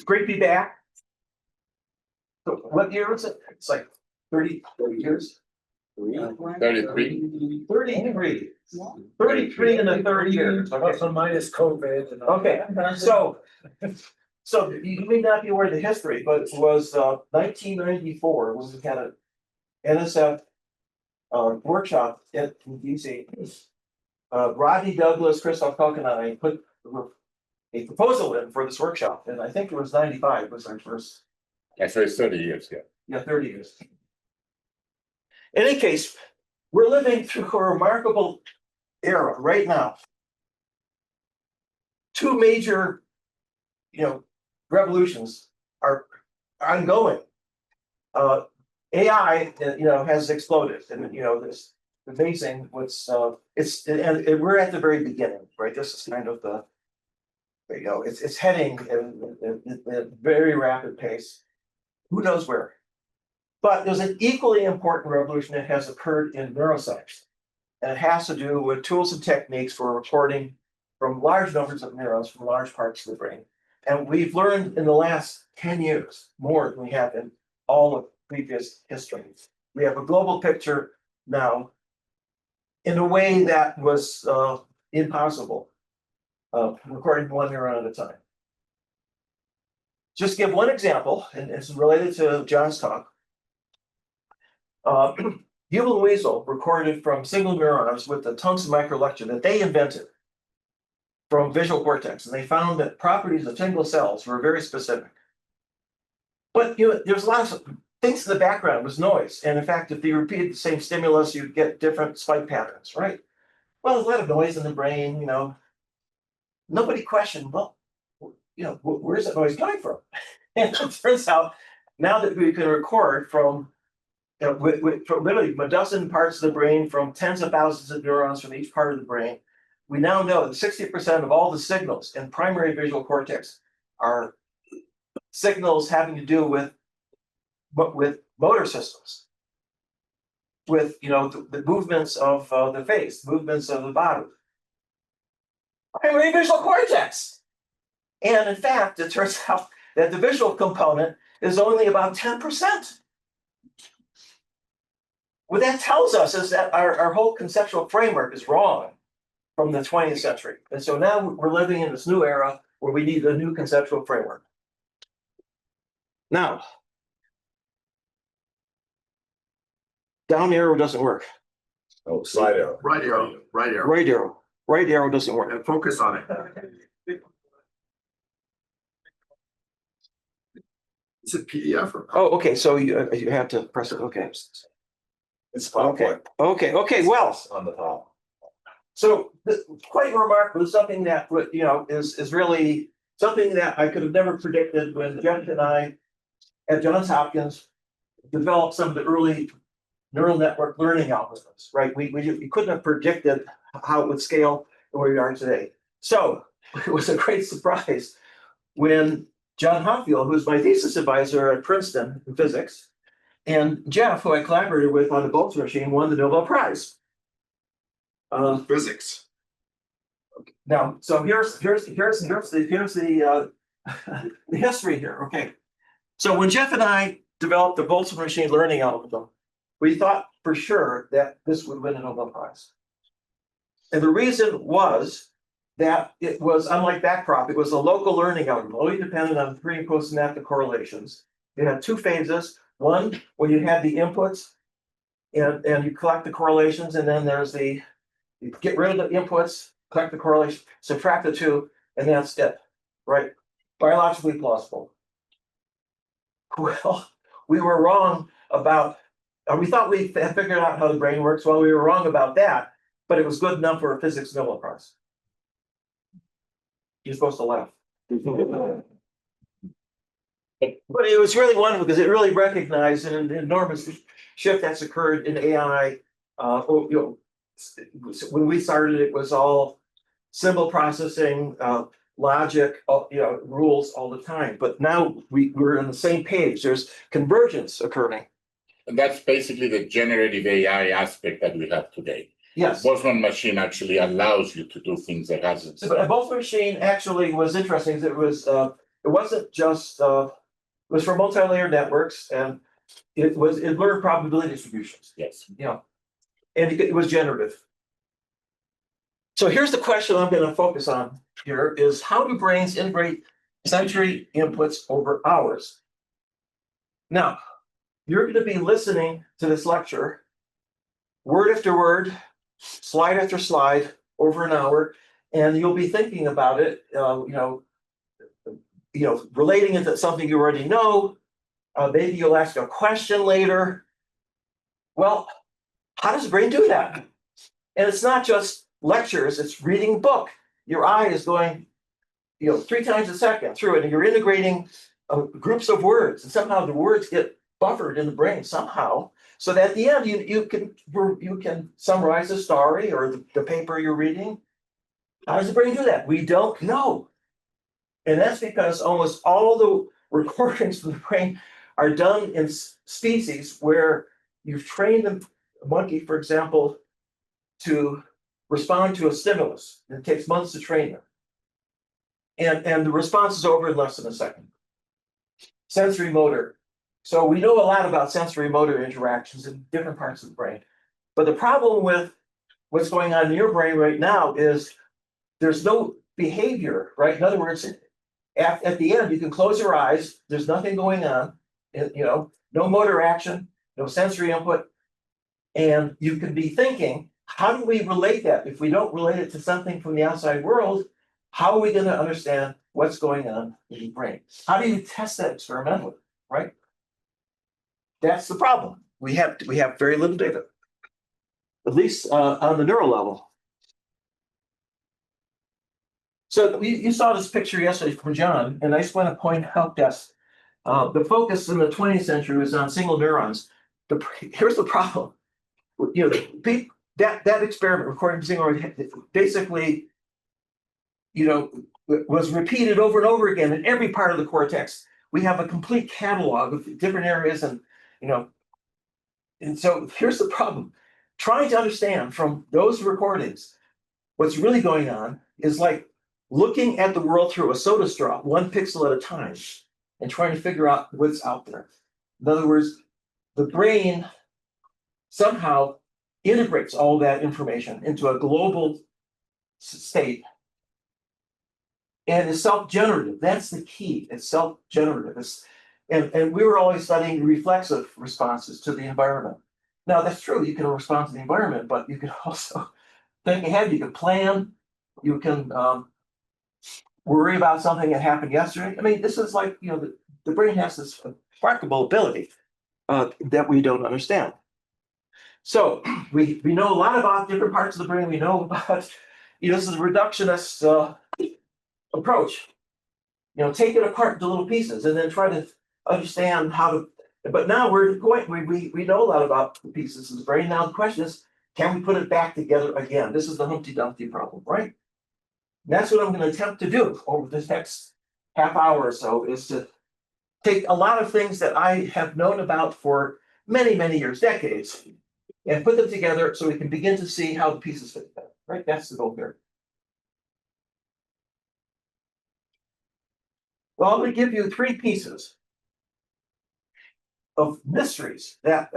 great to be back. So what year is it? It's like 30 years. 33. 33. 33 in the third year. Plus or minus COVID. And Okay, so you may not be aware of the history, but it was 1994 when we had an NSF workshop in DC. Rodney Douglas, Christoph Koch, and I put a proposal in for this workshop, and I think it was 95 was our first. Yeah, so it's 30 years, yeah. Yeah, 30 years. In any case, we're living through a remarkable era right now. Two major, revolutions are ongoing. AI, has exploded, and this amazing. And we're at the very beginning, right? This is kind of the, it's heading at a very rapid pace. Who knows where? But there's an equally important revolution that has occurred in neuroscience, and it has to do with tools and techniques for recording from large numbers of neurons from large parts of the brain. And we've learned in the last 10 years more than we have in all of previous history. We have a global picture now in a way that was impossible, recording one neuron at a time. Just give one example, and it's related to John's talk. Buell and Weasel recorded from single neurons with the tungsten microlecture that they invented from visual cortex, and they found that properties of single cells were very specific. But there's lots of things in the background was noise, and in fact, if you repeat the same stimulus, you get different spike patterns, right? Well, there's a lot of noise in the brain. Nobody questioned. Well, where's that noise coming from? And it turns out now that we can record from from literally a dozen parts of the brain, from tens of thousands of neurons from each part of the brain, we now know that 60% of all the signals in primary visual cortex are signals having to do with motor systems, with the movements of the face, movements of the body. Primary visual cortex. And in fact, it turns out that the visual component is only about 10%. What that tells us is that our whole conceptual framework is wrong from the 20th century. And so now we're living in this new era where we need a new conceptual framework. Now, down arrow doesn't work. Oh, slide arrow. Right arrow. Right arrow. Right arrow. Right arrow doesn't work. And focus on it. Is it PDF or? Oh, okay. So you have to press it. Okay. It's Okay. Okay. Well, on the top. so quite remarkable. Something that is really something that I could have never predicted when Jeff and I at Johns Hopkins developed some of the early neural network learning algorithms. Right? We couldn't have predicted how it would scale to where we are today. So it was a great surprise when John Hopfield, who's my thesis advisor at Princeton in physics, and Jeff, who I collaborated with on the Boltzmann machine, won the Nobel Prize. Physics. Now, so here's the the history here. Okay, so when Jeff and I developed the Boltzmann machine learning algorithm, we thought for sure that this would win a Nobel Prize, and the reason was that it was unlike backprop. It was a local learning algorithm, only dependent on pre and postsynaptic correlations. It had two phases. One, where you had the inputs and you collect the correlations, and then there's you get rid of the inputs, collect the correlation, subtract the two, and that's it, right? Biologically plausible. Well, we were wrong about, we thought we had figured out how the brain works. Well, we were wrong about that, but it was good enough for a physics Nobel Prize. You're supposed to laugh. But it was really wonderful because it really recognized an enormous shift that's occurred in AI. When we started, it was all symbol processing, logic, rules all the time. But now we're on the same page. There's convergence occurring. And that's basically the generative AI aspect that we have today. Yes. Boltzmann machine actually allows you to do things that hasn't. So, but a Boltzmann machine actually was interesting. It was it wasn't just, it was for multi-layer networks, and it learned probability distributions, Yes. and it was generative. So here's the question I'm going to focus on here is how do brains integrate sensory inputs over hours? Now, you're going to be listening to this lecture, word after word, slide after slide, over an hour, and you'll be thinking about it, relating it to something you already know. Maybe you'll ask a question later. Well, how does the brain do that? And it's not just lectures, it's reading a book. Your eye is going, 3 times a second through it, and you're integrating groups of words, and somehow the words get buffered in the brain somehow, so that at the end you can summarize the story or the paper you're reading. How does the brain do that? We don't know. And that's because almost all the recordings from the brain are done in species where you've trained a monkey, for example, to respond to a stimulus. It takes months to train them. And the response is over in less than a second. Sensory motor. So we know a lot about sensory motor interactions in different parts of the brain. But the problem with what's going on in your brain right now is there's no behavior, right? In other words, at the end, you can close your eyes. There's nothing going on, no motor action, no sensory input. And you can be thinking, how do we relate that? If we don't relate it to something from the outside world, how are we going to understand what's going on in the brain? How do you test that experimentally, right? That's the problem. We have very little data, at least on the neural level. So you saw this picture yesterday from John, and I just want to point out that the focus in the 20th century was on single neurons. Here's the problem. That experiment recording single basically, was repeated over and over again in every part of the cortex. We have a complete catalog of different areas, and so here's the problem. Trying to understand from those recordings what's really going on is like looking at the world through a soda straw, 1 pixel at a time, and trying to figure out what's out there. In other words, the brain somehow integrates all that information into a global state and is self-generative. That's the key. It's self-generative. And we were always studying reflexive responses to the environment. Now, that's true. You can respond to the environment, but you can also think ahead. You can plan. You can worry about something that happened yesterday. I mean, this is like, the brain has this remarkable ability that we don't understand. So we know a lot about different parts of the brain. We know about, this is a reductionist approach. Take it apart into little pieces and then try to understand how to. But now we're at the point where we know a lot about the pieces of the brain. Now the question is, can we put it back together again? This is the Humpty Dumpty problem, right? And that's what I'm going to attempt to do over this next half hour or so, is to take a lot of things that I have known about for many, many years, decades, and put them together so we can begin to see how the pieces fit together, right? That's the goal here. Well, I'm going to give you 3 pieces of mysteries that,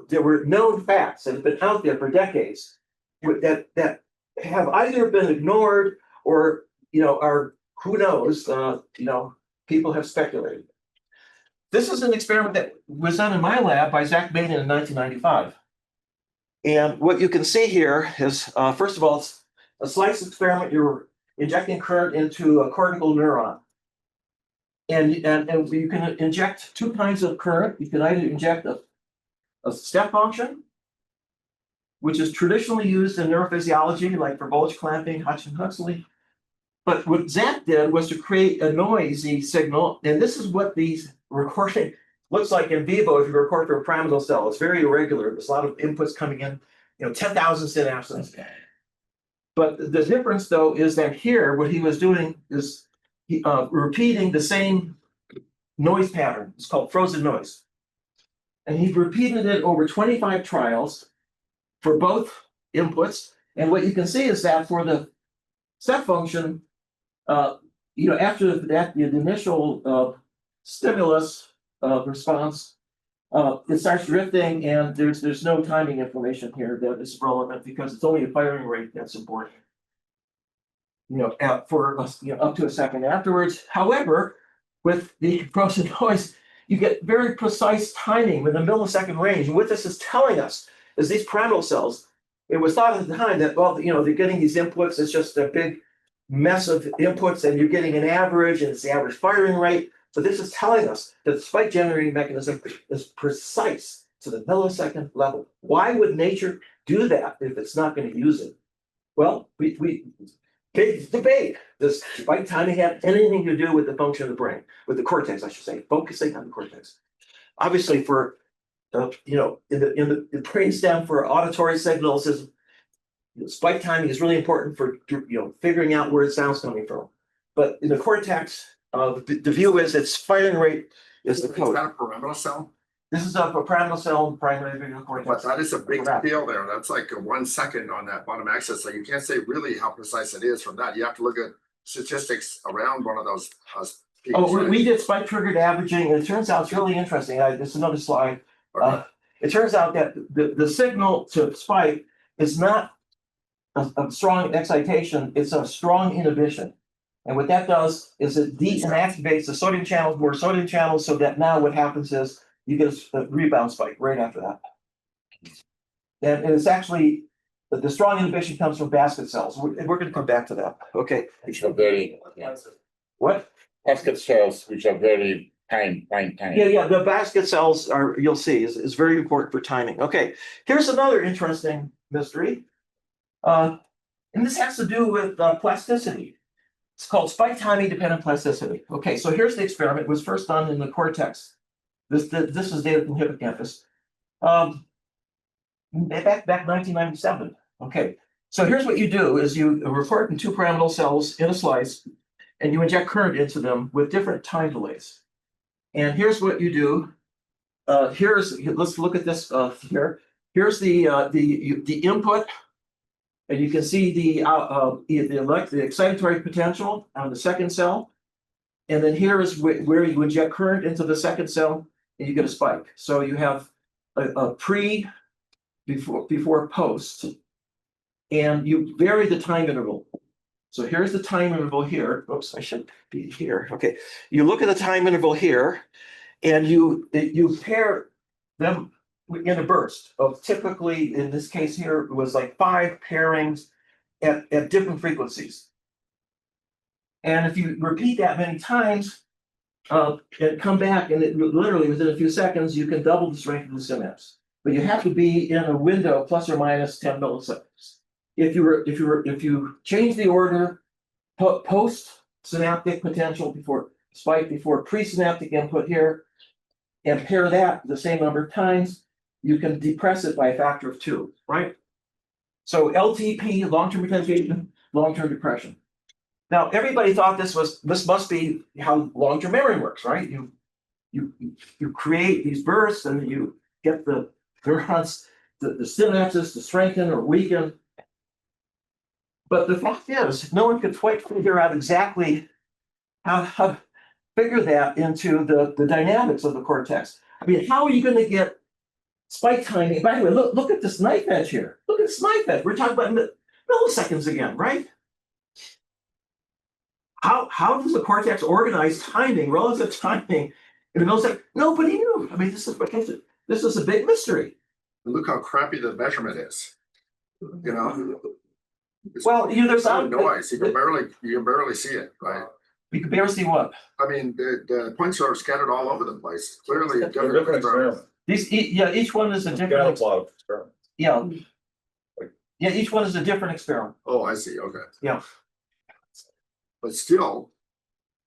there were known facts that have been out there for decades that have either been ignored or, are, who knows, people have speculated. This is an experiment that was done in my lab by Zach Baden in 1995. And what you can see here is, first of all, it's a slice experiment. You're injecting current into a cortical neuron. And you can inject 2 kinds of current. You can either inject a step function, which is traditionally used in neurophysiology, like for voltage clamping, Hutchinson-Huxley. But what Zach did was to create a noisy signal, and this is what these recording looks like in vivo if you record for a pyramidal cell. It's very irregular. There's a lot of inputs coming in, 10,000 synapses. Okay. But the difference, though, is that here, what he was doing is repeating the same noise pattern. It's called frozen noise. And he repeated it over 25 trials for both inputs. And what you can see is that for the step function, after that, the initial stimulus response, it starts drifting, and there's no timing information here that is relevant because it's only a firing rate that's important. For up to a second afterwards. However, with the Gaussian noise, you get very precise timing within a millisecond range. And what this is telling us is these pyramidal cells. It was thought at the time that, well, they're getting these inputs. It's just a big mess of inputs, and you're getting an average, and it's the average firing rate. So this is telling us that the spike generating mechanism is precise to the millisecond level. Why would nature do that if it's not going to use it? Well, big debate. Does spike timing have anything to do with the function of the brain, with the cortex, I should say, focusing on the cortex? Obviously, for in the brain stem for auditory signals, spike timing is really important for figuring out where the sound's coming from. But in the cortex, the view is its firing rate is the code. Is that a pyramidal cell? This is a pyramidal cell, primary visual cortex. But that is a big deal there. That's like a 1 second on that bottom axis. So you can't say really how precise it is from that. You have to look at statistics around one of those peaks. Oh, we did spike triggered averaging, and it turns out it's really interesting. This is another slide. Okay. It turns out that the signal to spike is not a strong excitation, it's a strong inhibition. And what that does is it deactivates the sodium channels, more sodium channels, so that now what happens is you get a rebound spike right after that. And it's actually, the strong inhibition comes from basket cells. We're going to come back to that. Okay. Which are very, What? basket cells, which are very fine timing. Yeah. The basket cells you'll see, is very important for timing. Okay. Here's another interesting mystery. And this has to do with plasticity. It's called spike timing dependent plasticity. Okay, so here's the experiment. It was first done in the cortex. This is data from hippocampus. Back 1997. Okay, so here's what you do is you report in two pyramidal cells in a slice, and you inject current into them with different time delays. And here's what you do. Let's look at this here. Here's the input. And you can see the excitatory potential on the second cell. And then here is where you inject current into the second cell and you get a spike. So you have a pre, before, post, and you vary the time interval. So here's the time interval here. Oops, I should be here. Okay. You look at the time interval here and you pair them in a burst of, typically in this case here, it was like 5 pairings at different frequencies. And if you repeat that many times and come back, and literally within a few seconds, you can double the strength of the synapse. But you have to be in a window plus or minus 10 milliseconds. If you change the order, post synaptic potential before spike, before presynaptic input here, and pair that the same number of times, you can depress it by a factor of 2, right? So LTP, long-term retention, long-term depression. Now, everybody thought this must be how long-term memory works, right? You create these bursts and you get the neurons, the synapses to strengthen or weaken. But the fact is, no one could quite figure out exactly how to figure that into the dynamics of the cortex. I mean, how are you going to get spike timing? By the way, look at this knife edge here. Look at this knife edge. We're talking about milliseconds again, right? How does the cortex organize timing, relative timing in a millisecond? Nobody knew. I mean, this is a big mystery. Look how crappy the measurement is. It's there's some noise. You can barely see it, right? You can barely see what? I mean, the points are scattered all over the place. Clearly, Different experiment. Each one is a different Plot experiment. Yeah, each one is a different experiment. Oh, I see. Okay. Yeah. But still,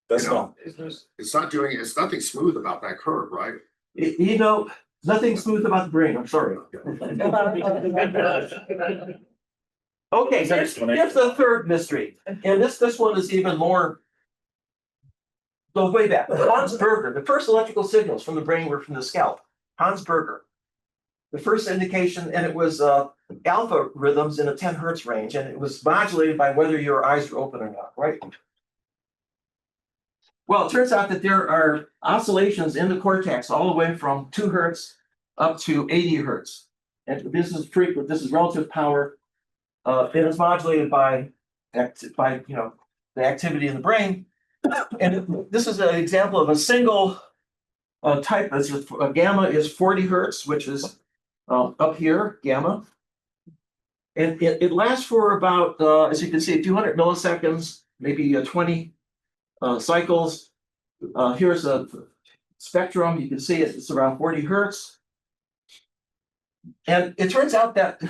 That's not. not. It's nothing smooth about that curve, right? Nothing smooth about the brain. I'm sorry. Okay, so here's the third mystery, and this one is even more. Go way back. Hans Berger, the first electrical signals from the brain were from the scalp. Hans Berger, the first indication, and it was alpha rhythms in a 10 hertz range, and it was modulated by whether your eyes were open or not, right? Well, it turns out that there are oscillations in the cortex all the way from 2 hertz up to 80 hertz. And this is frequent, this is relative power. And it's modulated by the activity in the brain. And this is an example of a single type. Gamma is 40 hertz, which is up here, gamma. And it lasts for about, as you can see, a few hundred milliseconds, maybe 20 cycles. Here's a spectrum. You can see it's around 40 hertz. And it turns out that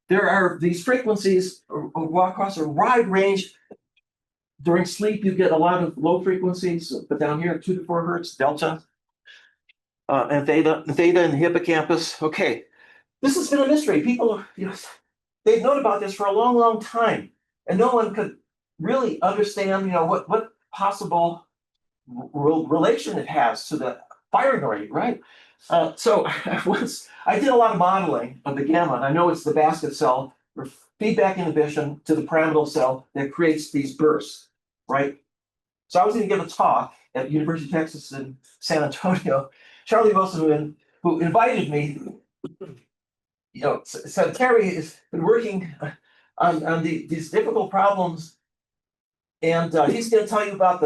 there are these frequencies walk across a wide range. During sleep, you get a lot of low frequencies, but down here, 2 to 4 hertz, delta, and theta in the hippocampus. Okay, this has been a mystery. People, they've known about this for a long, long time, and no one could really understand, what possible relation it has to the firing rate, right? So once I did a lot of modeling of the gamma, and I know it's the basket cell or feedback inhibition to the pyramidal cell that creates these bursts, right? So I was going to give a talk at University of Texas in San Antonio. Charlie Wilson, who invited me, said Terry has been working on these difficult problems, and he's going to tell you about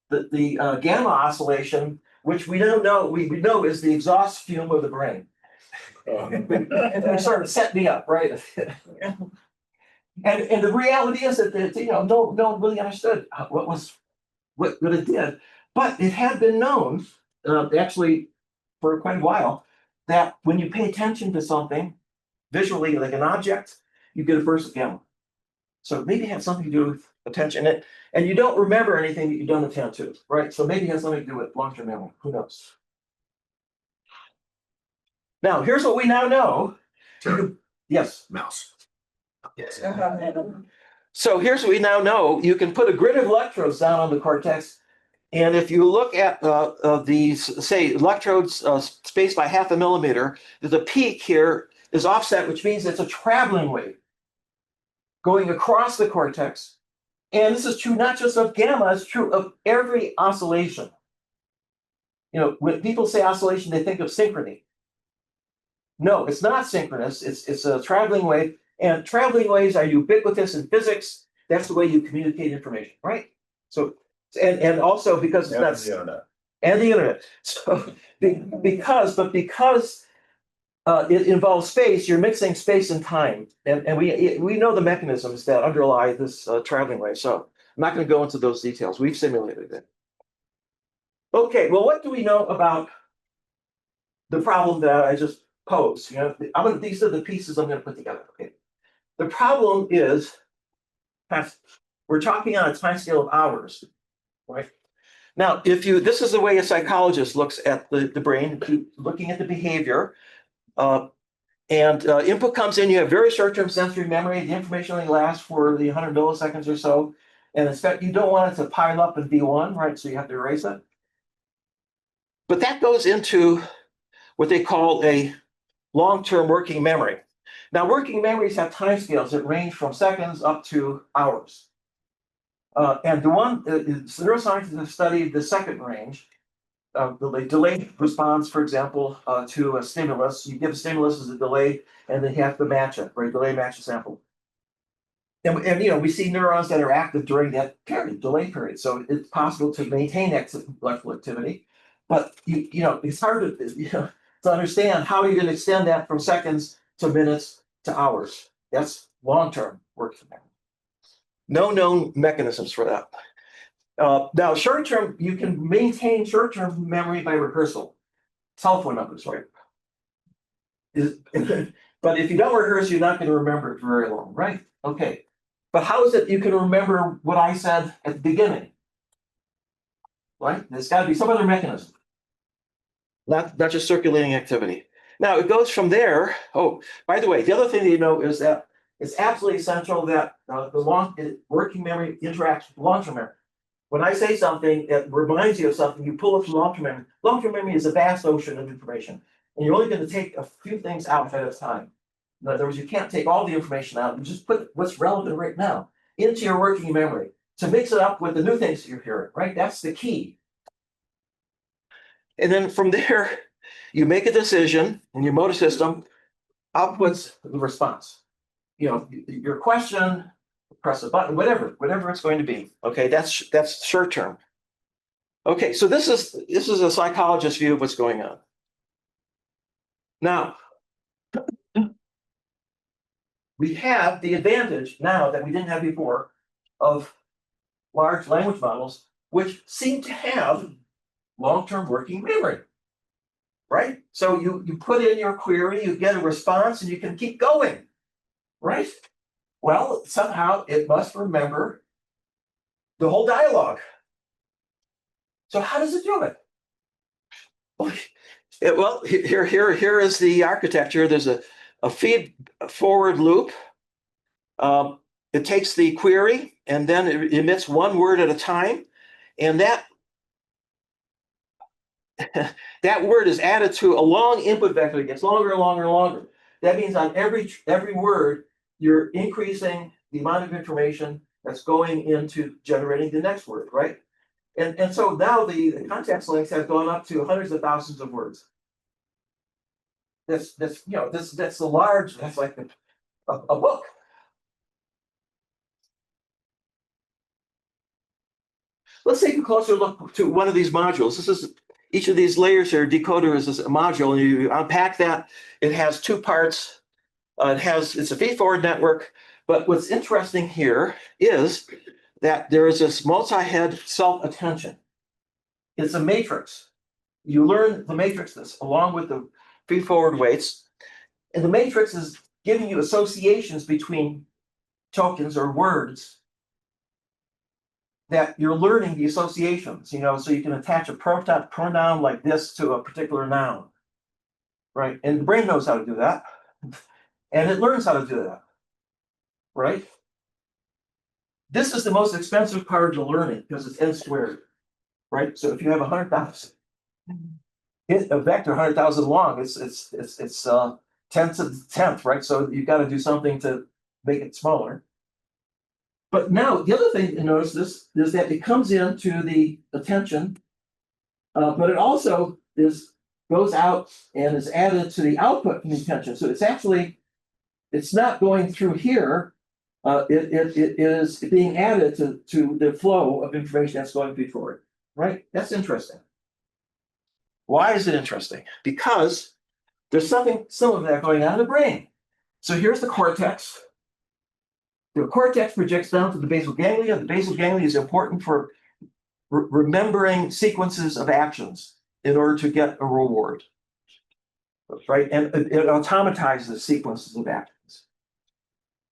the gamma oscillation, which we know is the exhaust fume of the brain. And it sort of set me up, right? And the reality is that no one really understood what it did, but it had been known actually for quite a while that when you pay attention to something visually, like an object, you get a burst of gamma. So maybe it has something to do with attention, and you don't remember anything that you don't attend to, right? So maybe it has something to do with long-term memory. Who knows? Now, here's what we now know. Yes. Mouse. Yes. So here's what we now know. You can put a grid of electrodes down on the cortex, and if you look at these, say, electrodes spaced by 0.5 millimeter, the peak here is offset, which means it's a traveling wave going across the cortex. And this is true not just of gamma, it's true of every oscillation. When people say oscillation, they think of synchrony. No, it's not synchronous. It's a traveling wave. And traveling waves are ubiquitous in physics. That's the way you communicate information, right? So, and also because it's not the internet. And the internet. So because it involves space, you're mixing space and time, and we know the mechanisms that underlie this traveling wave. So I'm not going to go into those details. We've simulated it. Okay, well, what do we know about the problem that I just posed? These are the pieces I'm going to put together. Okay, the problem is we're talking on a time scale of hours, right? Now, this is the way a psychologist looks at the brain, looking at the behavior. Input comes in, you have very short-term sensory memory. The information only lasts for the 100 milliseconds or so. And you don't want it to pile up and be one, right? So you have to erase it. But that goes into what they call a long-term working memory. Now, working memories have timescales that range from seconds up to hours. And the neuroscientists have studied the second range. The delayed response, for example, to a stimulus. You give a stimulus as a delay, and then you have to match it, right? Delay match the sample. And we see neurons that are active during that period, delay period. So it's possible to maintain electrical activity, but it's hard to understand how you can extend that from seconds to minutes to hours. That's long-term working memory. No known mechanisms for that. Now, short-term, you can maintain short-term memory by rehearsal. Telephone numbers, right? But if you don't rehearse, you're not going to remember it for very long, right? Okay. But how is it you can remember what I said at the beginning? Right? There's got to be some other mechanism. Not just circulating activity. Now, it goes from there. Oh, by the way, the other thing that you know is that it's absolutely essential that the working memory interacts with long-term memory. When I say something that reminds you of something, you pull it from long-term memory. Long-term memory is a vast ocean of information, and you're only going to take a few things out at a time. In other words, you can't take all the information out. You just put what's relevant right now into your working memory. to mix it up with the new things you're hearing, right? That's the key. And then from there, you make a decision and your motor system outputs the response. You know, your question, press a button, whatever it's going to be. Okay, that's short term. Okay, so this is a psychologist's view of what's going on. Now, we have the advantage now that we didn't have before of large language models, which seem to have long-term working memory, right? So you put in your query, you get a response, and you can keep going, right? Well, somehow it must remember the whole dialogue. So how does it do it? Well, here is the architecture. There's a feed forward loop. It takes the query and then it emits one word at a time, and that word is added to a long input vector. It gets longer and longer and longer. That means on every word, you're increasing the amount of information that's going into generating the next word, right? And so now the context lengths have gone up to hundreds of thousands of words. That's the large. That's like a book. Let's take a closer look to one of these modules. This is each of these layers here. Decoder is a module, and you unpack that. It has two parts. It's a feed-forward network. But what's interesting here is that there is this multi-head self-attention. It's a matrix. You learn the matrix this along with the feed-forward weights, and the matrix is giving you associations between tokens or words that you're learning the associations, so you can attach a pronoun like this to a particular noun, right? And the brain knows how to do that, and it learns how to do that, right? This is the most expensive part of the learning because it's n squared, right? So if you have 100,000, a vector 100,000 long, it's 10 to the 10th, right? So you've got to do something to make it smaller. But now the other thing to notice is that it comes into the attention, but it also goes out and is added to the output from the attention. So it's not going through here. It is being added to the flow of information that's going before it, right? That's interesting. Why is it interesting? Because there's something similar to that going on in the brain. So here's the cortex. The cortex projects down to the basal ganglia. The basal ganglia is important for remembering sequences of actions in order to get a reward, right? And it automatizes sequences of actions.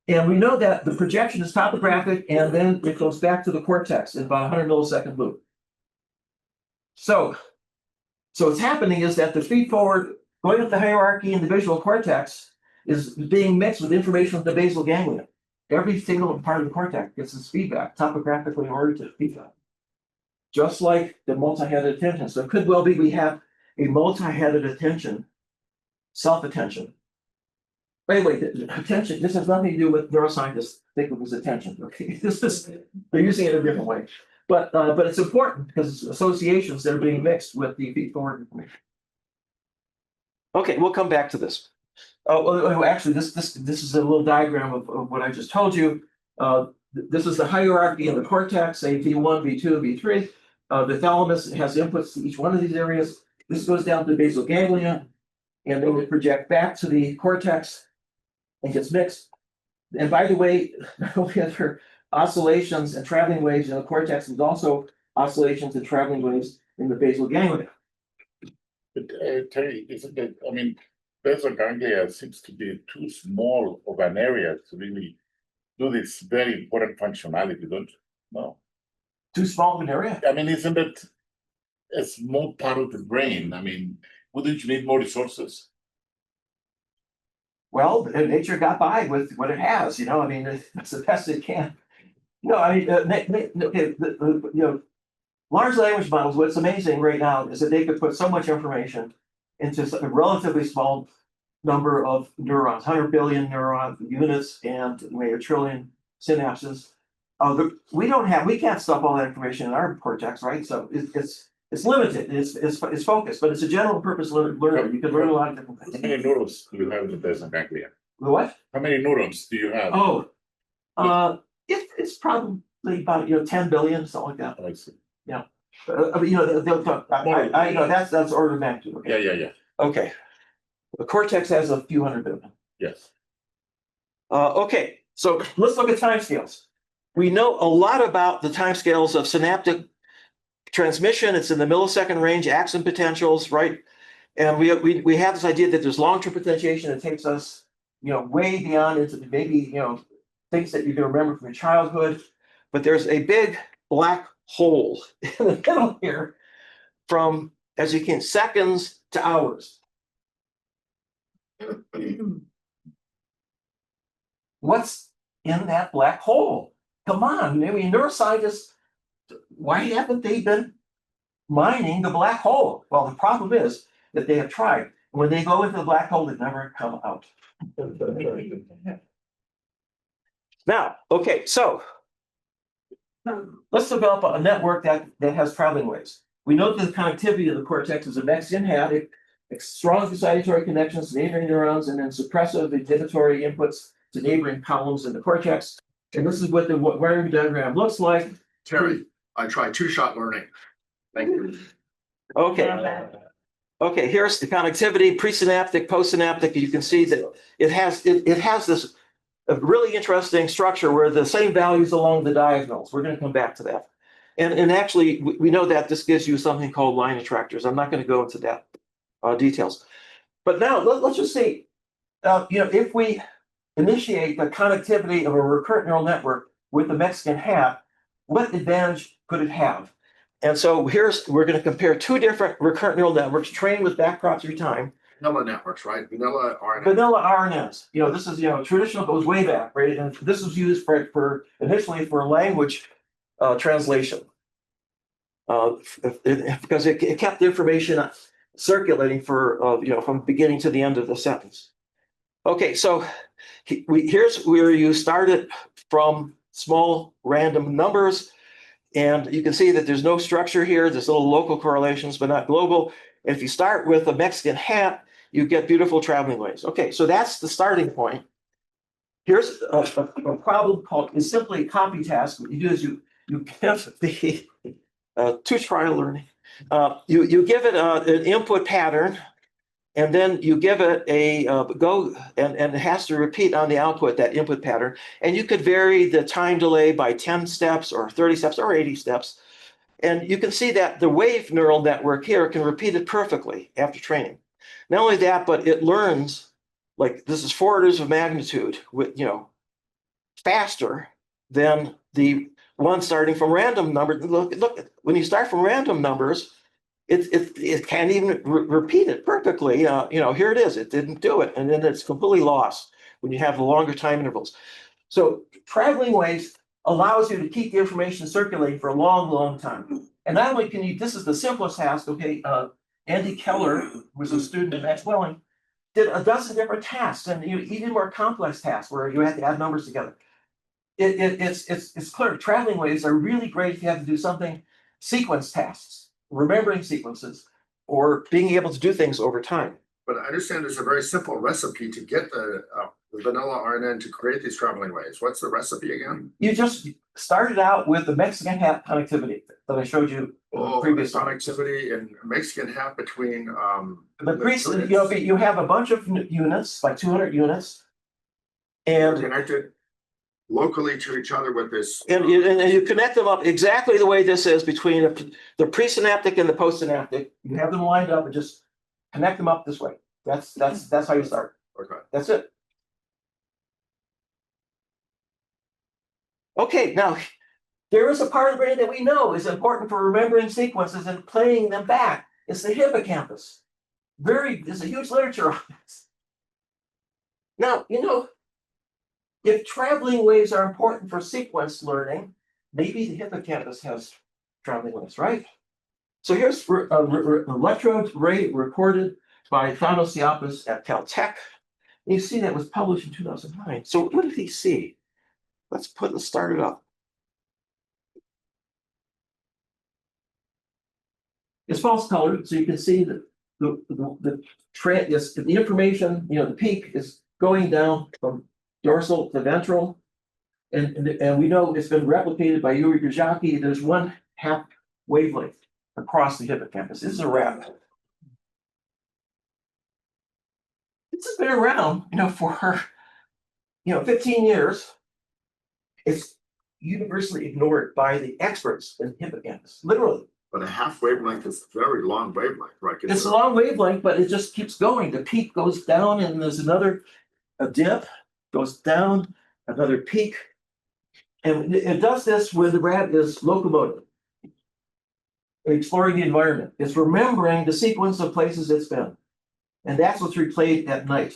And we know that the projection is topographic, and then it goes back to the cortex in about 100 millisecond loop. So what's happening is that the feed forward, going up the hierarchy in the visual cortex, is being mixed with information from the basal ganglia. Every single part of the cortex gets this feedback, topographically oriented feedback, just like the multi-headed attention. So it could well be we have a multi-headed attention, self-attention. By the way, attention, this has nothing to do with neuroscientists think of as attention. Okay, they're using it a different way. But it's important because it's associations that are being mixed with the feed-forward information. Okay, we'll come back to this. Actually, this is a little diagram of what I just told you. This is the hierarchy in the cortex, say V1, V2, V3. The thalamus has inputs to each one of these areas. This goes down to the basal ganglia, and then we project back to the cortex and gets mixed. And by the way, not only are there oscillations and traveling waves in the cortex, there's also oscillations and traveling waves in the basal ganglia. But Terry, isn't it? I mean, basal ganglia seems to be too small of an area to really do this very important functionality, don't you? No. Too small of an area? I mean, isn't it a small part of the brain? I mean, wouldn't you need more resources? Well, nature got by with what it has, I mean, it's the best it can. Large language models, what's amazing right now is that they could put so much information into a relatively small number of neurons, 100 billion neuron units and maybe a trillion synapses. We can't stuff all that information in our cortex, right? So it's limited, it's focused, but it's a general purpose learner. You can learn a lot of different How things. many neurons do you have in the basal ganglia? The what? How many neurons do you have? Oh, it's probably about, 10 billion, something like that. I see. They'll talk, I know that's order of magnitude. Okay. Yeah. Okay. The cortex has a few hundred billion. Yes. Okay, so let's look at timescales. We know a lot about the timescales of synaptic transmission. It's in the millisecond range, axon potentials, right? And we have this idea that there's long-term potentiation that takes us, way beyond into maybe, things that you can remember from your childhood. But there's a big black hole in the middle here from, as you can, seconds to hours. What's in that black hole? Come on, I mean, neuroscientists, why haven't they been mining the black hole? Well, the problem is that they have tried. When they go into the black hole, they never come out. Now, okay, so let's develop a network that has traveling waves. We know that the connectivity of the cortex is a Mexican hat, strong excitatory connections to neighboring neurons, and then suppressive inhibitory inputs to neighboring columns in the cortex. And this is what the wiring diagram looks like. Terry, I tried two-shot learning. Thank you. Okay. Okay, here's the connectivity, presynaptic, postsynaptic. You can see that it has this a really interesting structure where the same values along the diagonals. We're going to come back to that. And actually, we know that this gives you something called line attractors. I'm not going to go into that details. But now let's just say, if we initiate the connectivity of a recurrent neural network with the Mexican hat, what advantage could it have? And so we're going to compare two different recurrent neural networks trained with backprop through time. Vanilla networks, right? Vanilla RNN. Vanilla RNNs. This is traditional, goes way back, right? And this was used for initially for language translation, because it kept the information circulating for from beginning to the end of the sentence. Okay, so here's where you start it from small random numbers. And you can see that there's no structure here. There's little local correlations, but not global. And if you start with a Mexican hat, you get beautiful traveling waves. Okay, so that's the starting point. Here's a problem is simply a copy task. What you do is you give the two trial learning. You give it an input pattern, and then you give it a go, and it has to repeat on the output that input pattern. And you could vary the time delay by 10 steps or 30 steps or 80 steps. And you can see that the wave neural network here can repeat it perfectly after training. Not only that, but it learns, like this is 4 orders of magnitude with, faster than the one starting from random numbers. Look, when you start from random numbers, it can't even repeat it perfectly. Here it is. It didn't do it, and then it's completely lost when you have the longer time intervals. So traveling waves allows you to keep the information circulating for a long, long time. And not only can you, this is the simplest task. Okay, Andy Keller, who was a student at Max Welling, did a dozen different tasks, and he did more complex tasks where you had to add numbers together. It's clear traveling waves are really great if you have to do something, sequence tasks, remembering sequences, or being able to do things over time. But I understand there's a very simple recipe to get the vanilla RNN to create these traveling waves. What's the recipe again? You just started out with the Mexican hat connectivity that I showed you previously. Connectivity and Mexican hat between you have a bunch of units, like 200 units, and connected locally to each other with this. And you connect them up exactly the way this is between the presynaptic and the postsynaptic. You have them lined up and just connect them up this way. That's how you start. Okay. That's it. Okay, now there is a part of the brain that we know is important for remembering sequences and playing them back. It's the hippocampus. There's a huge literature on this. Now, if traveling waves are important for sequence learning, maybe the hippocampus has traveling waves, right? So here's electrode ray recorded by Sejnowski at Caltech. You see that was published in 2009. So what did he see? Let's start it up. It's false colored, so you can see that the information, the peak is going down from dorsal to ventral. And we know it's been replicated by Yuri Gajaki. There's 1/2 wavelength across the hippocampus. This is a rat. This has been around, for 15 years. It's universally ignored by the experts in hippocampus, literally. But a half wavelength is a very long wavelength, right? It's a long wavelength, but it just keeps going. The peak goes down, and there's a dip, goes down, another peak. And it does this when the rat is locomoting, exploring the environment. It's remembering the sequence of places it's been. And that's what's replayed at night.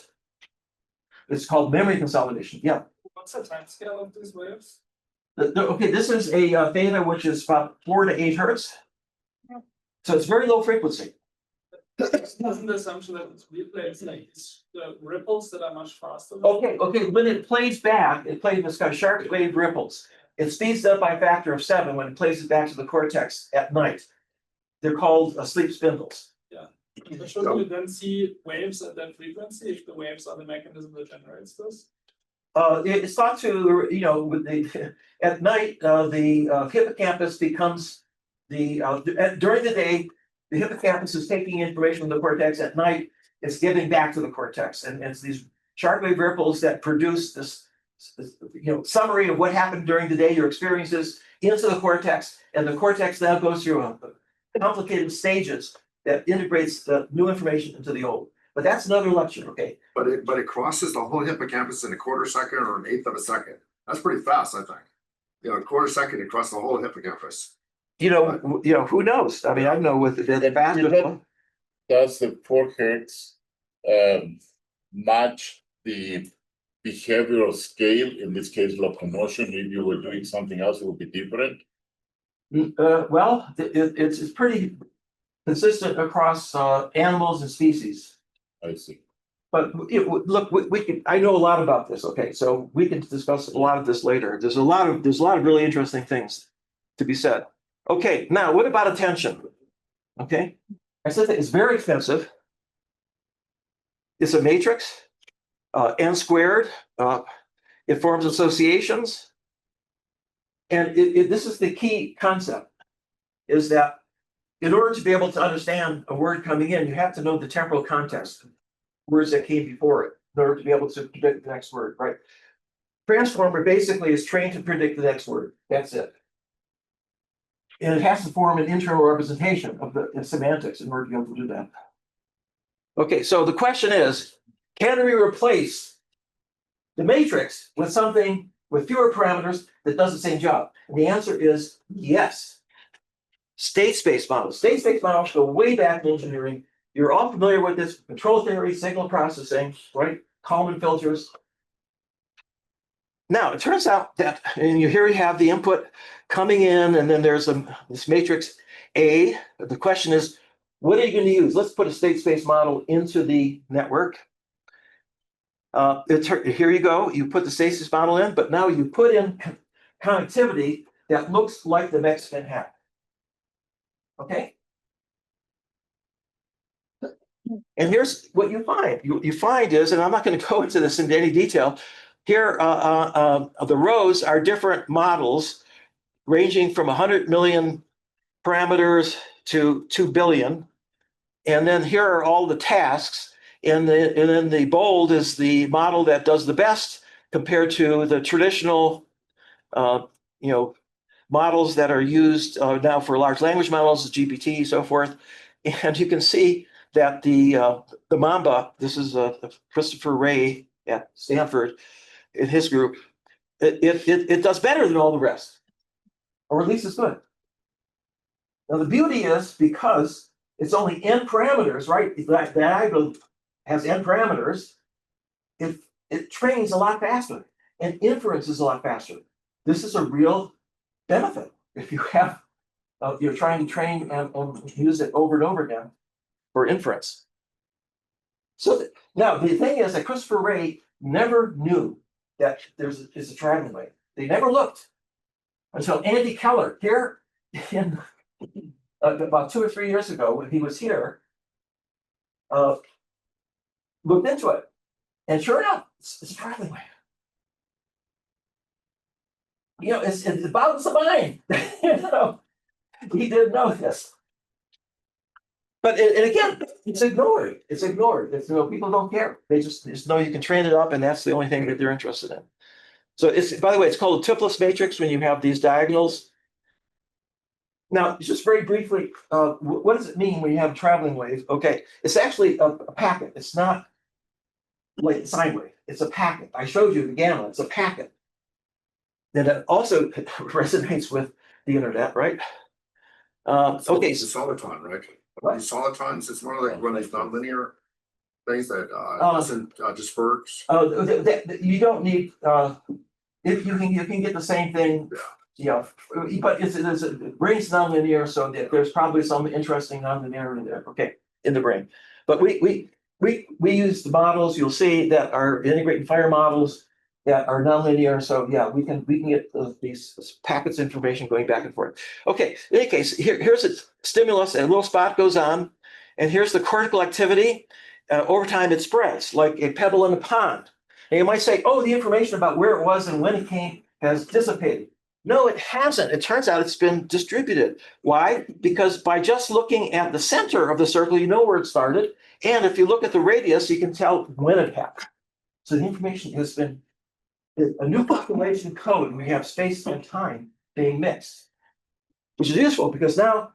It's called memory consolidation. Yeah. What's the time scale of these waves? Okay, this is a theta, which is about 4 to 8 hertz. So it's very low frequency. Isn't the assumption that it's replays like the ripples that are much faster? Okay, when it plays back, it plays this kind of sharp wave ripples. It speeds up by a factor of 7 when it plays it back to the cortex at night. They're called sleep spindles. But shouldn't we then see waves at that frequency if the waves are the mechanism that generates this? It's thought to, at night, the hippocampus becomes during the day, the hippocampus is taking information from the cortex. At night, it's giving back to the cortex. And it's these sharp wave ripples that produce this summary of what happened during the day, your experiences, into the cortex. And the cortex now goes through complicated stages that integrates the new information into the old. But that's another lecture, okay? But it crosses the whole hippocampus in a quarter second or an eighth of a second. That's pretty fast, I think. A quarter second across the whole hippocampus. Who knows? I mean, I know with the fast. Does the 4 hertz match the behavioral scale? In this case, locomotion. If you were doing something else, it would be different. Well, it's pretty consistent across animals and species. I see. But look, we can. I know a lot about this. Okay, so we can discuss a lot of this later. There's a lot of really interesting things to be said. Okay, now what about attention? Okay, I said that it's very expensive. It's a matrix, n squared. It forms associations, and this is the key concept: is that in order to be able to understand a word coming in, you have to know the temporal context, words that came before it, in order to be able to predict the next word, right? Transformer basically is trained to predict the next word. That's it. And it has to form an internal representation of the semantics in order to be able to do that. Okay, so the question is, can we replace the matrix with something with fewer parameters that does the same job? And the answer is yes. State space models. State space models go way back in engineering. You're all familiar with this: control theory, signal processing, right? Kalman filters. Now, it turns out that, and here we have the input coming in, and then there's this matrix A. The question is, what are you going to use? Let's put a state space model into the network. Here you go. You put the state space model in, but now you put in connectivity that looks like the Mexican hat. Okay? And here's what you find. You find is, and I'm not going to go into this in any detail, here the rows are different models ranging from 100 million parameters to 2 billion. And then here are all the tasks. And then the bold is the model that does the best compared to the traditional models that are used now for large language models, GPT, so forth. And you can see that the Mamba, this is Christopher Wray at Stanford, in his group, it does better than all the rest, or at least it's good. Now the beauty is, because it's only n parameters, right? That diagonal has n parameters. It trains a lot faster, and inference is a lot faster. This is a real benefit if you have you're trying to train and use it over and over again for inference. So now the thing is that Christopher Wray never knew that there's a traveling wave. They never looked until Andy Keller here in about 2 or 3 years ago, when he was here, looked into it. And sure enough, it's a traveling wave. You know, it's about the mind. You know, he didn't know this. But and again, it's ignored. It's ignored. It's, you know, people don't care. They just know you can train it up, and that's the only thing that they're interested in. So it's, by the way, it's called a Toepless matrix when you have these diagonals. Now, just very briefly, what does it mean when you have a traveling wave? Okay, it's actually a packet. It's not like a sine wave. It's a packet. I showed you the gamma. It's a packet. And it also resonates with the internet, right? Okay. It's a soliton, right? What? These solitons, it's one of like one of these nonlinear things that doesn't disperse. You don't need, if you can get the same thing. Yeah, but it's brain's nonlinear, so there's probably some interesting nonlinearity there. Okay, in the brain, but we use the models. You'll see that are integrating fire models that are nonlinear. So yeah, we can get these packets of information going back and forth. Okay, in any case, here's a stimulus, and a little spot goes on, and here's the cortical activity. Over time, it spreads like a pebble in a pond. And you might say, oh, the information about where it was and when it came has dissipated. No, it hasn't. It turns out it's been distributed. Why? Because by just looking at the center of the circle, you know where it started. And if you look at the radius, you can tell when it happened. So the information has been a new population code. We have space and time being mixed, which is useful because now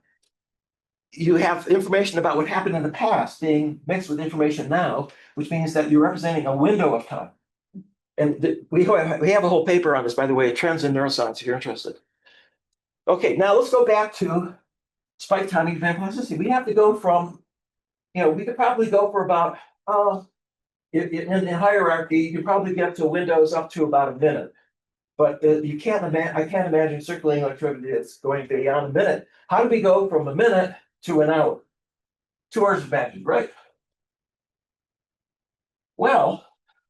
you have information about what happened in the past being mixed with information now, which means that you're representing a window of time. And we have a whole paper on this, by the way, Trends in Neuroscience, if you're interested. Okay, now let's go back to spike timing plasticity. We have to go from, you know, we could probably go for about, in hierarchy, you could probably get to windows up to about a minute. But I can't imagine circulating electricity that's going beyond a minute. How do we go from a minute to an hour? 2 hours of magic, right? Well,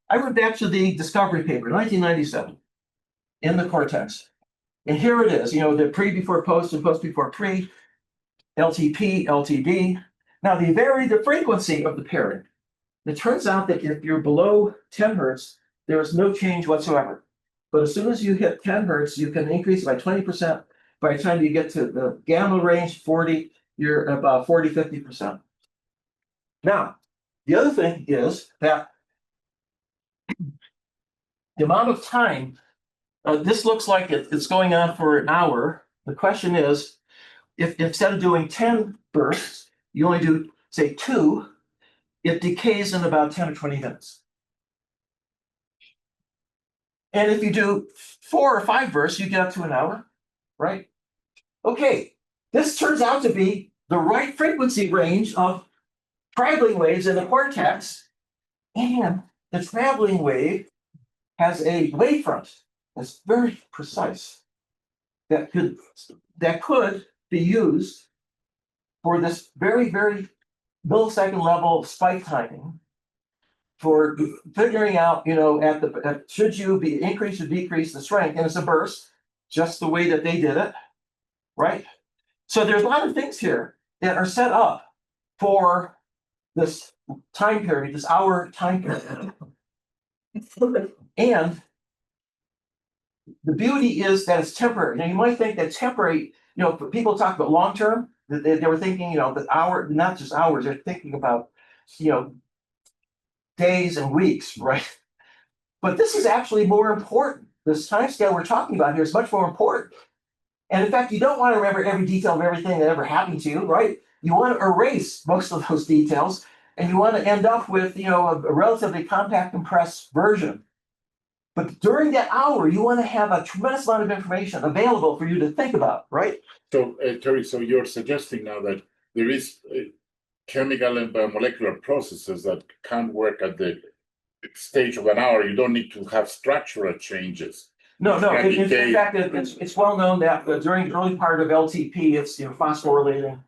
I went back to the discovery paper, 1997, in the cortex. And here it is, you know, the pre before post and post before pre, LTP, LTD. Now they vary the frequency of the pairing. It turns out that if you're below 10 hertz, there is no change whatsoever. But as soon as you hit 10 hertz, you can increase by 20%. By the time you get to the gamma range, 40, you're about 40, 50%. Now, the other thing is that the amount of time, this looks like it's going on for an hour. The question is, if instead of doing 10 bursts, you only do, say, 2, it decays in about 10 or 20 minutes. And if you do 4 or 5 bursts, you get up to an hour, right? Okay, this turns out to be the right frequency range of traveling waves in the cortex, and the traveling wave has a wavefront that's very precise that could be used for this very, very millisecond level spike timing for figuring out, you know, should you be increase or decrease the strength, and it's a burst, just the way that they did it, right? So there's a lot of things here that are set up for this time period, this hour time period. And the beauty is that it's temporary. Now you might think that temporary, you know, people talk about long term, they were thinking, you know, the hour, not just hours, they're thinking about, you know, days and weeks, right? But this is actually more important. This time scale we're talking about here is much more important. And in fact, you don't want to remember every detail of everything that ever happened to you, right? You want to erase most of those details, and you want to end up with, you know, a relatively compact, compressed version. But during that hour, you want to have a tremendous amount of information available for you to think about, right? So, Terry, so you're suggesting now that there is chemical and biomolecular processes that can't work at the stage of an hour. You don't need to have structural changes. No. Yeah, In decay. fact, it's well known that during the early part of LTP, it's, you know, phosphorylating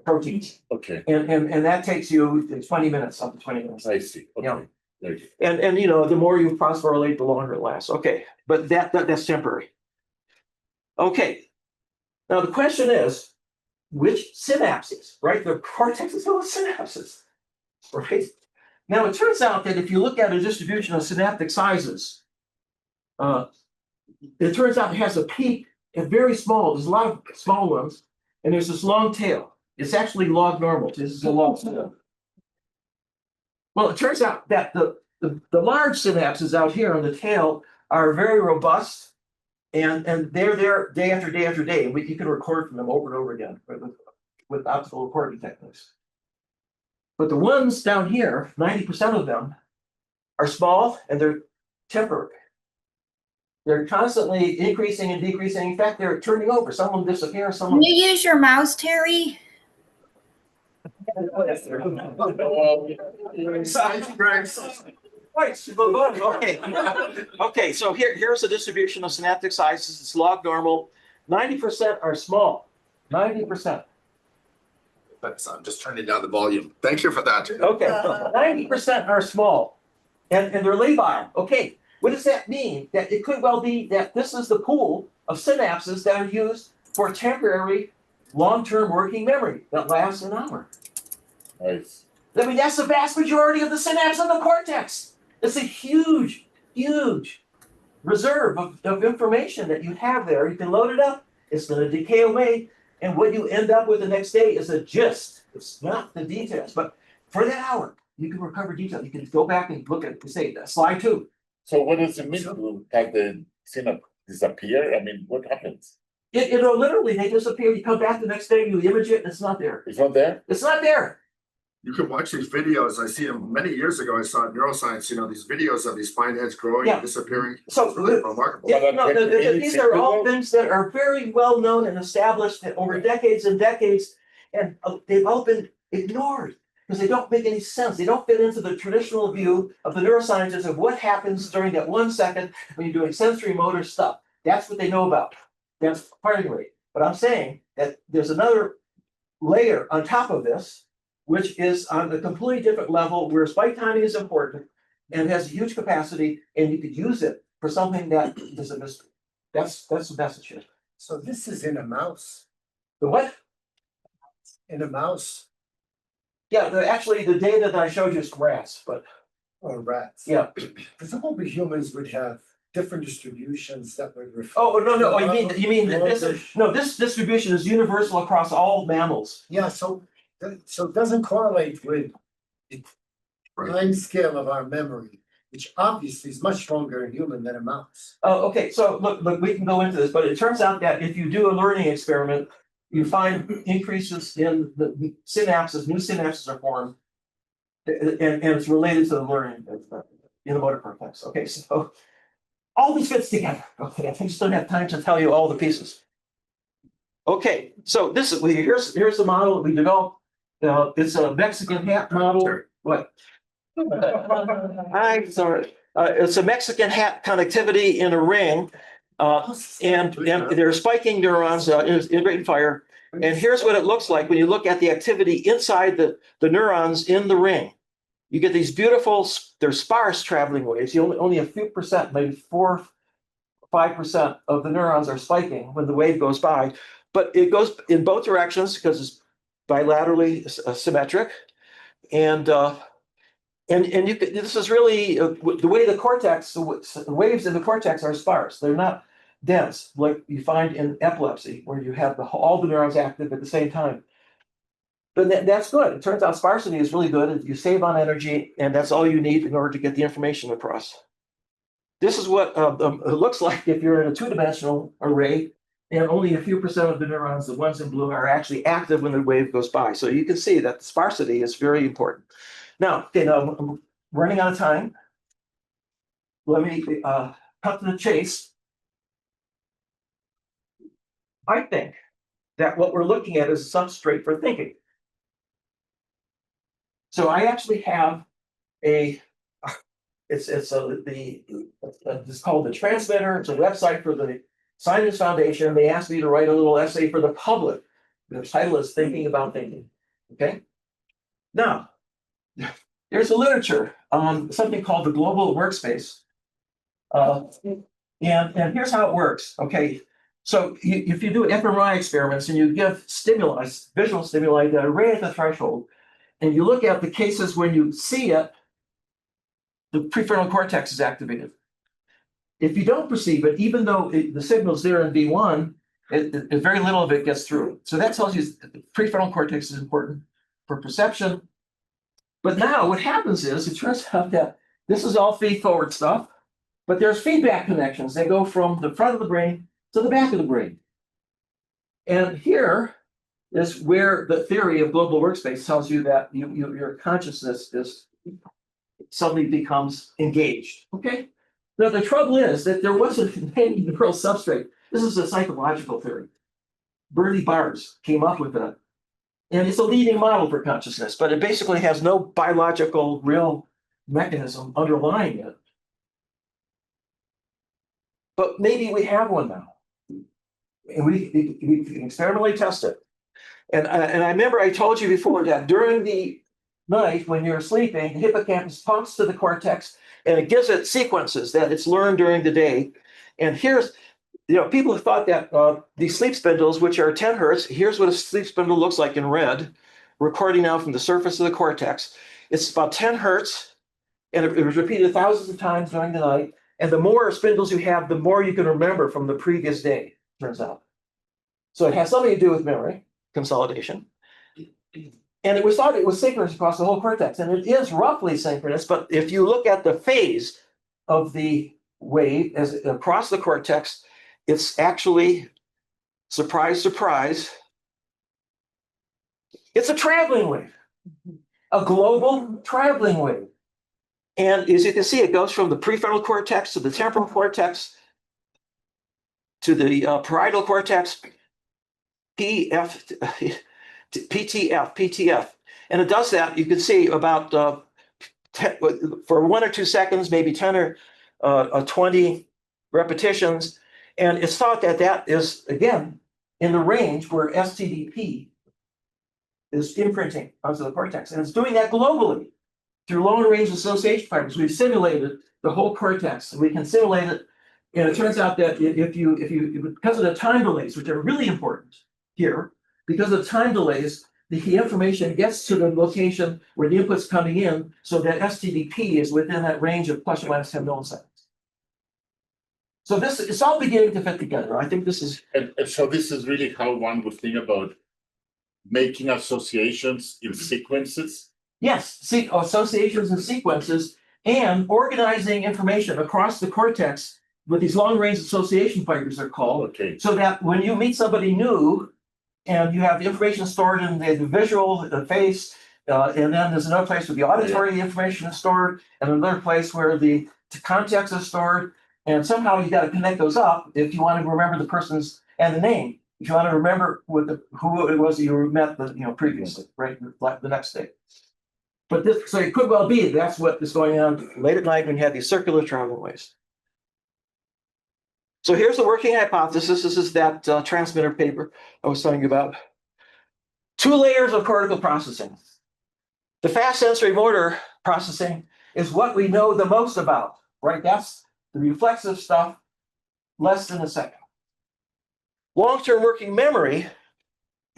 proteins, Okay, and that takes you 20 minutes, up to 20 minutes. I see. Okay. Yeah. There you And you know, the more you phosphorylate, the longer it lasts. Okay, but that's temporary. Okay, now the question is, which synapses, right? The cortex is full of synapses, right? Now, it turns out that if you look at a distribution of synaptic sizes, it turns out it has a peak at very small, there's a lot of small ones, and there's this long tail. It's actually log normal. This is a log tail. Well, it turns out that the large synapses out here on the tail are very robust, and they're there day after day after day. You can record from them over and over again with optical recording techniques. But the ones down here, 90% of them, are small and they're temporary. They're constantly increasing and decreasing. In fact, they're turning over. Some of them disappear. Some of Can them. you use your mouse, Terry? Right, okay. Okay, so here's the distribution of synaptic sizes. It's log normal. 90% are small. 90%. But I'm just turning down the volume. Thank you for that. Okay, 90% are small. And they're labile. Okay, what does that mean? That it could well be that this is the pool of synapses that are used for temporary long-term working memory that lasts an hour. Nice. I mean, that's the vast majority of the synapse in the cortex. It's a huge, huge reserve of information that you have there. You can load it up. It's going to decay away. And what you end up with the next day is a gist. It's not the details. But for that hour, you can recover details. You can go back and look at, say, slide 2. So what does it mean to have the synapse disappear? I mean, what happens? It'll literally, they disappear. You come back the next day, you image it, and it's not there. It's not there? It's not there. You can watch these videos. I see them many years ago. I saw in neuroscience, these videos of these spine heads growing Yeah. and disappearing. So It's really remarkable. yeah, no, these are all things that are very well known and established over decades and decades, and they've all been ignored because they don't make any sense. They don't fit into the traditional view of the neuroscientists of what happens during that 1 second when you're doing sensory motor stuff. That's what they know about. That's part of it. But I'm saying that there's another layer on top of this, which is on a completely different level where spike timing is important and has a huge capacity, and you could use it for something that is a mystery. That's the message here. So this is in a mouse, The what? in a mouse Yeah, actually, the data that I showed you is rats, but or rats. yeah. Presumably humans would have different distributions that would reflect. Oh, no, you mean that this distribution is universal across all mammals. Yeah, so it doesn't correlate with the time scale of our memory, which obviously is much stronger in human than a mouse. Oh, okay, so look, we can go into this, but it turns out that if you do a learning experiment, you find increases in the synapses, new synapses are formed, and it's related to the learning in the motor cortex. Okay, so all this fits together. Okay, I just don't have time to tell you all the pieces. Okay, so here's the model that we developed. It's a Mexican hat model. Sure. What? I'm sorry. It's a Mexican hat connectivity in a ring. And they're spiking neurons in rate and fire. And here's what it looks like when you look at the activity inside the neurons in the ring. You get these beautiful, they're sparse traveling waves. Only a few percent, maybe 4 5% of the neurons are spiking when the wave goes by. But it goes in both directions because it's bilaterally symmetric. And this is really the way the cortex, the waves in the cortex are sparse. They're not dense like you find in epilepsy, where you have all the neurons active at the same time. But that's good. It turns out sparsity is really good. You save on energy, and that's all you need in order to get the information across. This is what it looks like if you're in a 2-dimensional array, and only a few percent of the neurons, the ones in blue, are actually active when the wave goes by. So you can see that the sparsity is very important. Now, I'm running out of time. Let me cut to the chase. I think that what we're looking at is a substrate for thinking. So I actually have it's called the Transmitter. It's a website for the Science Foundation. They asked me to write a little essay for the public. The title is Thinking About Thinking. Okay. Now, there's a literature on something called the global workspace. And here's how it works. Okay. So if you do fMRI experiments and you give stimuli, visual stimuli that are right at the threshold, and you look at the cases when you see it, the prefrontal cortex is activated. If you don't perceive it, even though the signal's there in V1, very little of it gets through. So that tells you the prefrontal cortex is important for perception. But now what happens is, it turns out that this is all feed-forward stuff, but there's feedback connections. They go from the front of the brain to the back of the brain. And here is where the theory of global workspace tells you that your consciousness is suddenly becomes engaged. Okay. Now the trouble is that there wasn't any neural substrate. This is a psychological theory. Bernie Bars came up with it. And it's a leading model for consciousness, but it basically has no biological real mechanism underlying it. But maybe we have one now. And we can experimentally test it. And I remember I told you before that during the night when you're sleeping, the hippocampus talks to the cortex and it gives it sequences that it's learned during the day. And here's, people have thought that these sleep spindles, which are 10 hertz, here's what a sleep spindle looks like in red, recording now from the surface of the cortex. It's about 10 hertz, and it was repeated thousands of times during the night. And the more spindles you have, the more you can remember from the previous day, turns out. So it has something to do with memory consolidation. And it was thought it was synchronous across the whole cortex, and it is roughly synchronous, but if you look at the phase of the wave as across the cortex, it's actually, surprise, surprise, it's a traveling wave, a global traveling wave. And as you can see, it goes from the prefrontal cortex to the temporal cortex to the parietal cortex, PTF. And it does that, you can see about for 1 or 2 seconds, maybe 10 or 20 repetitions. And it's thought that that is, again, in the range where STDP is imprinting onto the cortex. And it's doing that globally through long range association fibers. We've simulated the whole cortex, and we can simulate it. And it turns out that if you because of the time delays, which are really important here, because of time delays, the information gets to the location where the input's coming in, so that STDP is within that range of plus or minus 10 milliseconds. So it's all beginning to fit together. I think this is. And so this is really how one would think about making associations in sequences. Yes, associations and sequences, and organizing information across the cortex with these long-range association fibers are called. Okay. So that when you meet somebody new, and you have the information stored in the visual, the face, and then there's another place where the auditory information is stored, and another place where the context is stored, and somehow you got to connect those up if you want to remember the person's and the name. If you want to remember who it was that you met previously, right, the next day. But so it could well be that's what is going on late at night when you have these circular travel waves. So here's the working hypothesis. This is that transmitter paper I was telling you about. 2 layers of cortical processing. The fast sensory motor processing is what we know the most about, right? That's the reflexive stuff, less than a second. Long-term working memory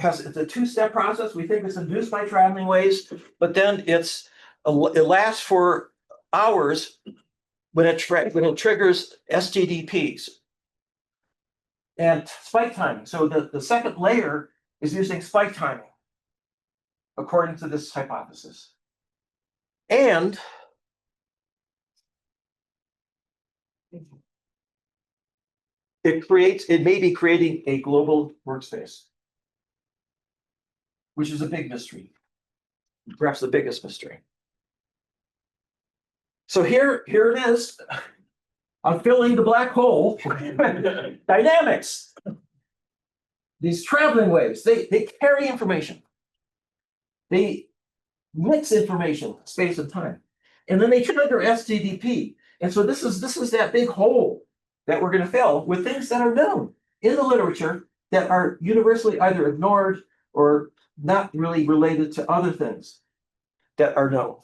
it's a 2-step process. We think it's induced by traveling waves, but then it lasts for hours when it triggers STDPs. And spike timing. So the second layer is using spike timing, according to this hypothesis. And it may be creating a global workspace, which is a big mystery, perhaps the biggest mystery. So here it is. I'm filling the black hole. Dynamics. These traveling waves, they carry information. They mix information, space and time. And then they trigger STDP. And so this is that big hole that we're going to fill with things that are known in the literature that are universally either ignored or not really related to other things that are known.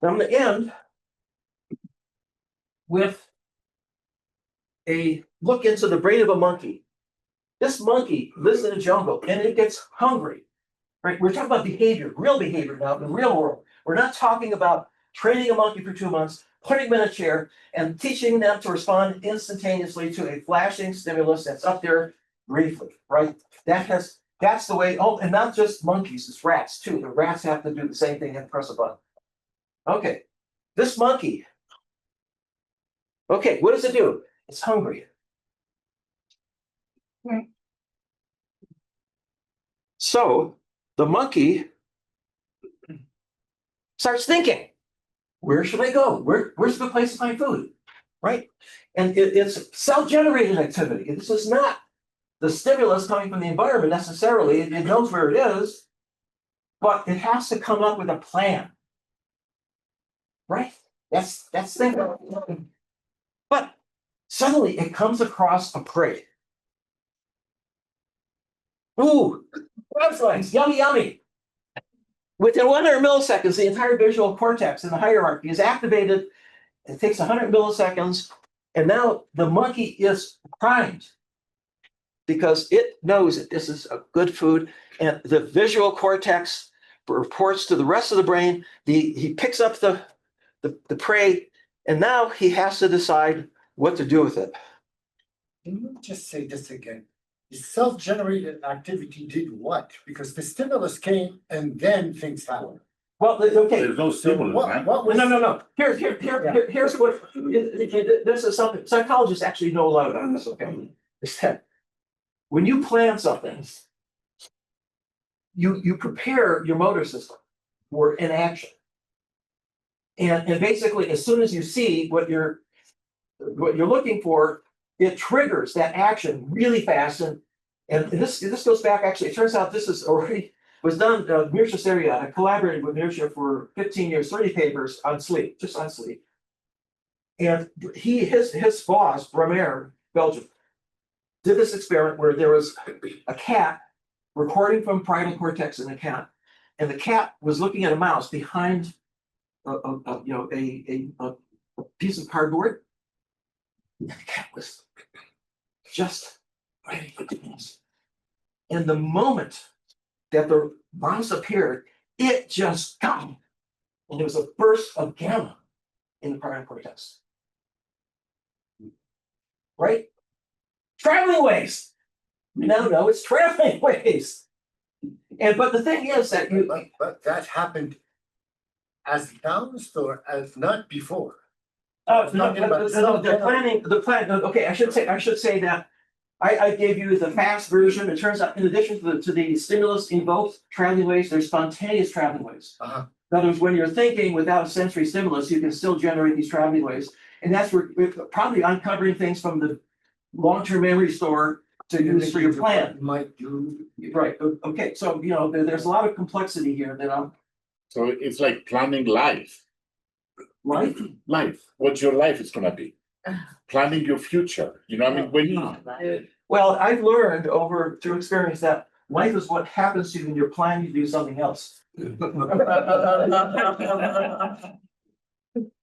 Now I'm going to end with a look into the brain of a monkey. This monkey lives in the jungle and it gets hungry, right? We're talking about behavior, real behavior now, the real world. We're not talking about training a monkey for 2 months, putting them in a chair and teaching them to respond instantaneously to a flashing stimulus that's up there briefly, right? That's the way, oh, and not just monkeys, it's rats too. The rats have to do the same thing and press a button. Okay, this monkey. Okay, what does it do? It's hungry. So the monkey starts thinking, where should I go? Where's the place to find food? Right? And it's self-generated activity. This is not the stimulus coming from the environment necessarily. It knows where it is, but it has to come up with a plan. Right? That's the thing. But suddenly it comes across a prey. Ooh, crab legs, yummy, yummy. Within 100 milliseconds, the entire visual cortex in the hierarchy is activated. It takes 100 milliseconds, and now the monkey is primed because it knows that this is a good food, and the visual cortex reports to the rest of the brain. He picks up the prey, and now he has to decide what to do with it. Can you just say this again? The self-generated activity did what? Because the stimulus came and then things happened. Well, okay. There's no stimulus, man. What was? No. Here's what this is something psychologists actually know a lot about this. Okay, is that when you plan something, you prepare your motor system for an action, and basically as soon as you see what you're looking for, it triggers that action really fast. And this goes back, actually, it turns out this is already was done. Mircea Seria, I collaborated with Mircea for 15 years, 30 papers on sleep, just on sleep. And his boss, Bremer, Belgium, did this experiment where there was a cat recording from parietal cortex in the cat, and the cat was looking at a mouse behind a piece of cardboard. And the cat was just ready for this. And the moment that the mouse appeared, it just got him. And there was a burst of gamma in the parietal cortex. Right? Traveling waves. We now know it's traveling waves. But the thing is that But that happened as announced or as not before. The plan. Okay, I should say that I gave you the fast version. It turns out, in addition to the stimulus invoked traveling waves, there's spontaneous traveling waves. In other words, when you're thinking without a sensory stimulus, you can still generate these traveling waves, and that's where we're probably uncovering things from the long-term memory store to use for your plan. Might do. Right. Okay. So there's a lot of complexity here that I'm. So it's like planning life. Life. What your life is gonna be. Planning your future. You know, I mean, when you Well, I've learned through experience that life is what happens to you when you're planning to do something else.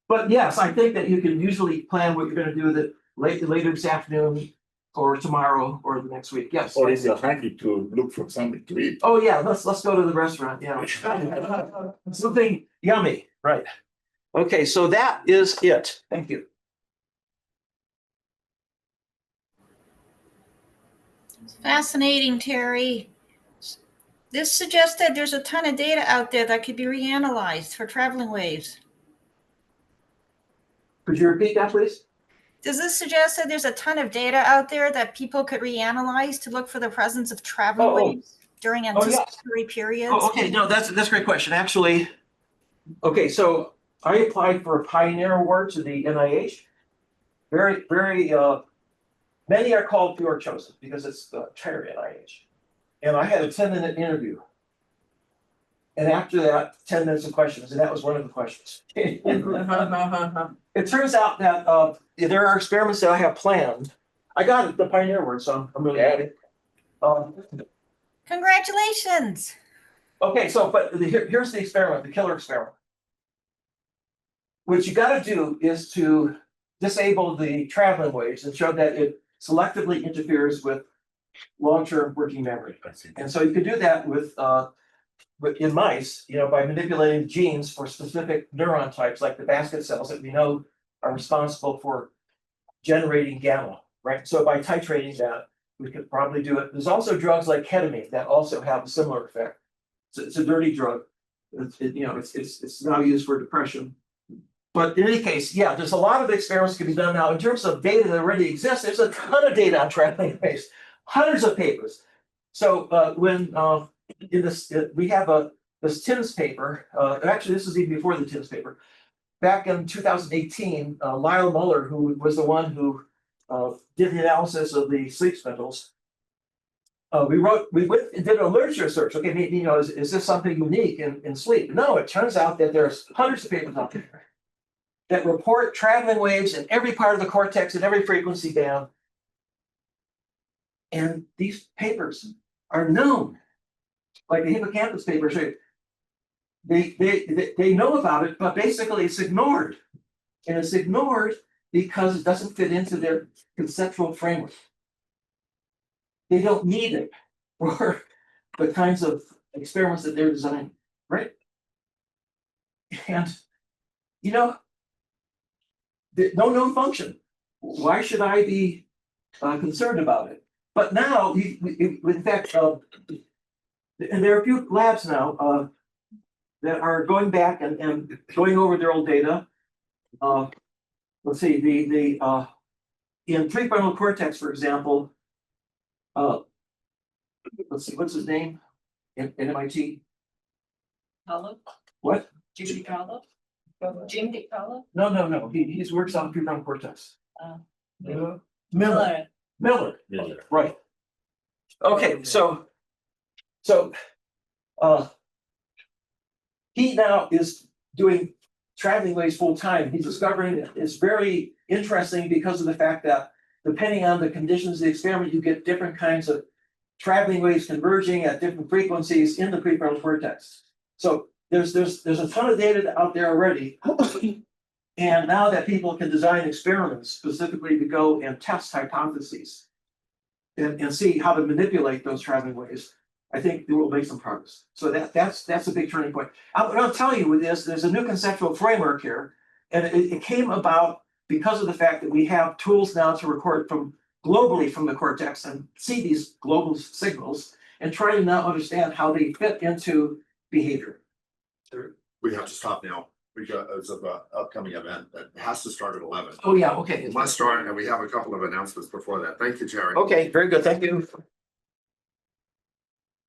But yes, I think that you can usually plan what you're going to do that later this afternoon, or tomorrow, or the next week. Yes. or is it handy to look for something to eat? Oh yeah, let's go to the restaurant. Yeah. Something yummy. Right. Okay, so that is it. Thank you. Fascinating, Terry. This suggests that there's a ton of data out there that could be reanalyzed for traveling waves. Could you repeat that, please? Does this suggest that there's a ton of data out there that people could reanalyze to look for the presence of traveling waves during anticipatory periods? Oh, okay, no, that's a great question. Actually, okay, so I applied for a Pioneer Award to the NIH. Very, many are called, few are chosen, because it's the entire NIH. And I had a 10-minute interview. And after that, 10 minutes of questions, and that was one of the questions. It turns out that there are experiments that I have planned. I got the Pioneer Award, so I'm really happy. Congratulations. Okay, so but here's the experiment, the killer experiment. What you got to do is to disable the traveling waves and show that it selectively interferes with long-term working memory. I see. And so you could do that with in mice, by manipulating genes for specific neuron types, like the basket cells that we know are responsible for generating gamma, right? So by titrating that, we could probably do it. There's also drugs like ketamine that also have a similar effect. It's a dirty drug. It's now used for depression. But in any case, yeah, there's a lot of experiments can be done now. In terms of data that already exists, there's a ton of data on traveling waves, hundreds of papers. So when in this, we have this TIMS paper, actually this is even before the TIMS paper. Back in 2018, Lyle Muller, who was the one who did the analysis of the sleep spindles, we went and did a literature search. Okay, is this something unique in sleep? No, it turns out that there's hundreds of papers out there that report traveling waves in every part of the cortex and every frequency band. And these papers are known, like the hippocampus papers. They know about it, but basically it's ignored. And it's ignored because it doesn't fit into their conceptual framework. They don't need it for the kinds of experiments that they're designing, right? And no known function. Why should I be concerned about it? But now, in fact, and there are a few labs now that are going back and going over their old data. Let's see, in prefrontal cortex, for example, let's see, what's his name in MIT? Hollow? What? Jim DiCarlo? Jim DiCarlo? No. He works on prefrontal cortex. Miller. Miller, Yeah. right. Okay, so he now is doing traveling waves full time. He's discovering it's very interesting because of the fact that depending on the conditions of the experiment, you get different kinds of traveling waves converging at different frequencies in the prefrontal cortex. So there's a ton of data out there already. And now that people can design experiments specifically to go and test hypotheses and see how to manipulate those traveling waves, I think it will make some progress. So that's a big turning point. What I'll tell you with this, there's a new conceptual framework here, and it came about because of the fact that we have tools now to record globally from the cortex and see these global signals and try to now understand how they fit into behavior. We have to stop now. We got, it's an upcoming event that has to start at 11. Oh, yeah, okay. It must start, and we have a couple of announcements before that. Thank you, Jerry. Okay, very good. Thank you.